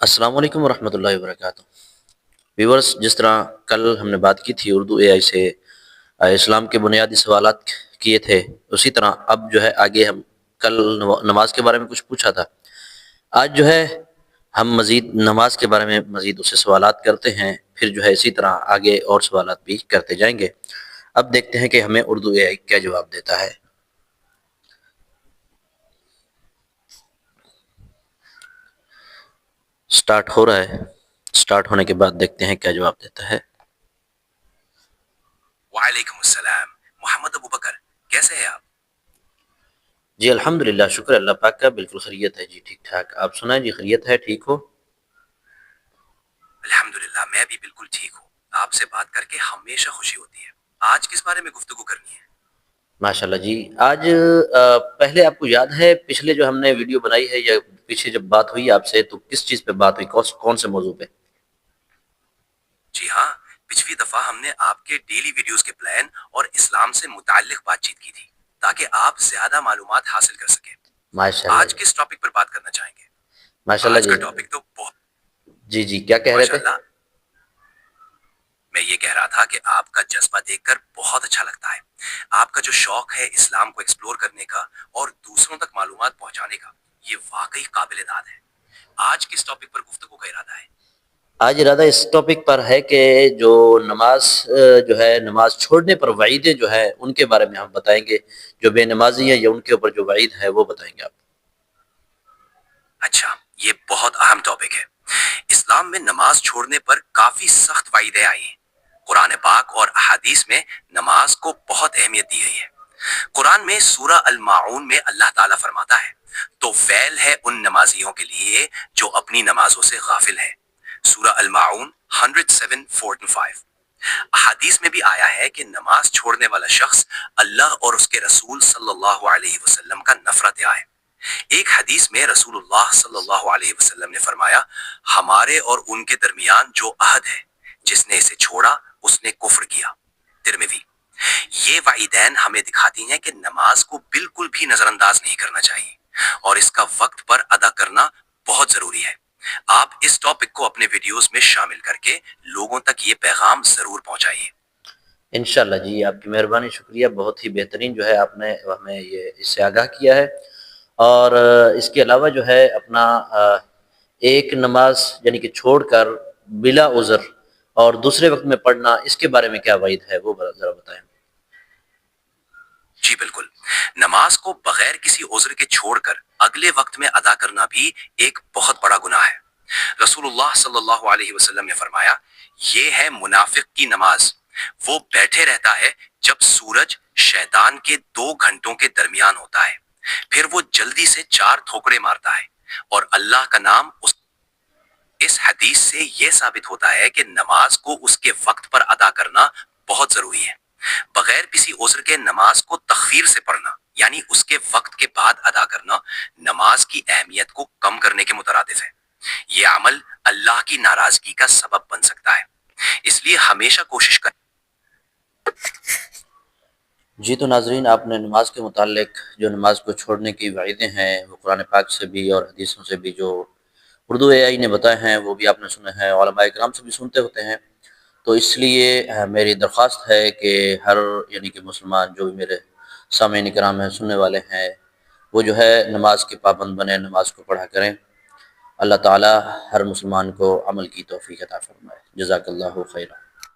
السلام علیکم ورحمۃ اللہ وبرکاتہ۔ ویورس، جس طرح کل ہم نے بات کی تھی اردو اے آئی سے اسلام کے بنیادی سوالات کیے تھے، اسی طرح اب جو ہے آگے ہم کل نماز کے بارے میں کچھ پوچھا تھا، آج جو ہے ہم مزید نماز کے بارے میں مزید اس سے سوالات کرتے ہیں، پھر جو ہے اسی طرح آگے اور سوالات بھی کرتے جائیں گے۔ اب دیکھتے ہیں کہ ہمیں اردو اے آئی کیا جواب دیتا ہے۔ سٹارٹ ہو رہا ہے، سٹارٹ ہونے کے بعد دیکھتے ہیں کیا جواب دیتا ہے۔ وعلیکم السلام محمد ابو بکر، کیسے ہیں آپ؟ جی الحمدللہ، شکر اللہ پاک کا، بالکل خیریت ہے جی، ٹھیک ٹھاک۔ آپ سنائیں جی، خیریت ہے؟ ٹھیک ہو؟ الحمدللہ میں بھی بالکل ٹھیک ہوں۔ آپ سے بات کر کے ہمیشہ خوشی ہوتی ہے۔ آج کس بارے میں گفتگو کرنی ہے؟ ماشاءاللہ جی، آج پہلے آپ کو یاد ہے پچھلے جو ہم نے ویڈیو بنائی ہے یا پیچھے جب بات ہوئی آپ سے، تو کس چیز پہ بات ہوئی، کون سے موضوع پہ؟ جی ہاں، پچھلی دفعہ ہم نے آپ کے ڈیلی ویڈیوز کے پلان اور اسلام سے متعلق بات چیت کی تھی تاکہ آپ زیادہ معلومات حاصل کر سکیں۔ ماشاءاللہ آج جی، کس ٹاپک پر بات کرنا چاہیں گے؟ ماشاءاللہ آج جی، کا ٹاپک تو بہت جی جی، کیا کہہ رہے تھے؟ ماشاءاللہ، میں یہ کہہ رہا تھا کہ آپ کا جذبہ دیکھ کر بہت اچھا لگتا ہے۔ آپ کا جو شوق ہے اسلام کو ایکسپلور کرنے کا اور دوسروں تک معلومات پہنچانے کا، یہ واقعی قابل داد ہے۔ آج کس ٹاپک پر گفتگو کا ارادہ ہے؟ آج ارادہ اس ٹاپک پر ہے کہ جو نماز جو ہے نماز چھوڑنے پر وعیدیں جو ہے ان کے بارے میں ہم بتائیں گے، جو بے نمازی ہیں یا ان کے اوپر جو وعید ہے وہ بتائیں گے آپ۔ اچھا، یہ بہت اہم ٹاپک ہے۔ اسلام میں نماز چھوڑنے پر کافی سخت وعیدیں آئی ہیں۔ قرآن پاک اور احادیث میں نماز کو بہت اہمیت دی گئی ہے۔ قرآن میں سورہ الماعون میں اللہ تعالیٰ فرماتا ہے، تو ویل ہے ان نمازیوں کے لیے جو اپنی نمازوں سے غافل ہیں۔ سورہ الماعون 107:4-5۔ احادیث میں بھی آیا ہے کہ نماز چھوڑنے والا شخص اللہ اور اس کے رسول صلی اللہ علیہ وسلم کا نفرت ہے۔ ایک حدیث میں رسول اللہ صلی اللہ علیہ وسلم نے فرمایا، ہمارے اور ان کے درمیان جو عہد ہے، جس نے اسے چھوڑا اس نے کفر کیا۔ ترمذی۔ یہ وعیدین ہمیں دکھاتی ہیں کہ نماز کو بالکل بھی نظر انداز نہیں کرنا چاہیے اور اس کا وقت پر ادا کرنا بہت ضروری ہے۔ آپ اس ٹاپک کو اپنے ویڈیوز میں شامل کر کے لوگوں تک یہ پیغام ضرور پہنچائیے۔ انشاءاللہ جی، آپ کی مہربانی، شکریہ، بہت ہی بہترین جو ہے آپ نے ہمیں یہ اس سے آگاہ کیا ہے۔ اور اس کے علاوہ جو ہے اپنا ایک نماز یعنی کہ چھوڑ کر بلا عذر اور دوسرے وقت میں پڑھنا، اس کے بارے میں کیا وعید ہے وہ ذرا بتائیں۔ جی بالکل، نماز کو بغیر کسی عذر کے چھوڑ کر اگلے وقت میں ادا کرنا بھی ایک بہت بڑا گناہ ہے۔ رسول اللہ صلی اللہ علیہ وسلم نے فرمایا، یہ ہے منافق کی نماز، وہ بیٹھے رہتا ہے جب سورج شیطان کے 2 گھنٹوں کے درمیان ہوتا ہے، پھر وہ جلدی سے 4 تھوکڑے مارتا ہے اور اللہ کا نام اس حدیث سے یہ ثابت ہوتا ہے کہ نماز کو اس کے وقت پر ادا کرنا بہت ضروری ہے۔ بغیر کسی عذر کے نماز کو تخفیر سے پڑھنا یعنی اس کے وقت کے بعد ادا کرنا نماز کی اہمیت کو کم کرنے کے مترادف ہے۔ یہ عمل اللہ کی ناراضگی کا سبب بن سکتا ہے، اس لیے ہمیشہ کوشش کریں۔ جی تو ناظرین، آپ نے نماز کے متعلق جو نماز کو چھوڑنے کی وعیدیں ہیں وہ قرآن پاک سے بھی اور حدیثوں سے بھی جو اردو اے آئی نے بتائے ہیں وہ بھی آپ نے سنے ہیں، علماء کرام سے بھی سنتے ہوتے ہیں۔ تو اس لیے میری درخواست ہے کہ ہر یعنی کہ مسلمان جو بھی میرے سامعین کرام ہیں، سننے والے ہیں، وہ جو ہے نماز کے پابند بنیں، نماز کو پڑھا کریں۔ اللہ تعالی ہر مسلمان کو عمل کی توفیق عطا فرمائے۔ جزاک اللہ خیرہ۔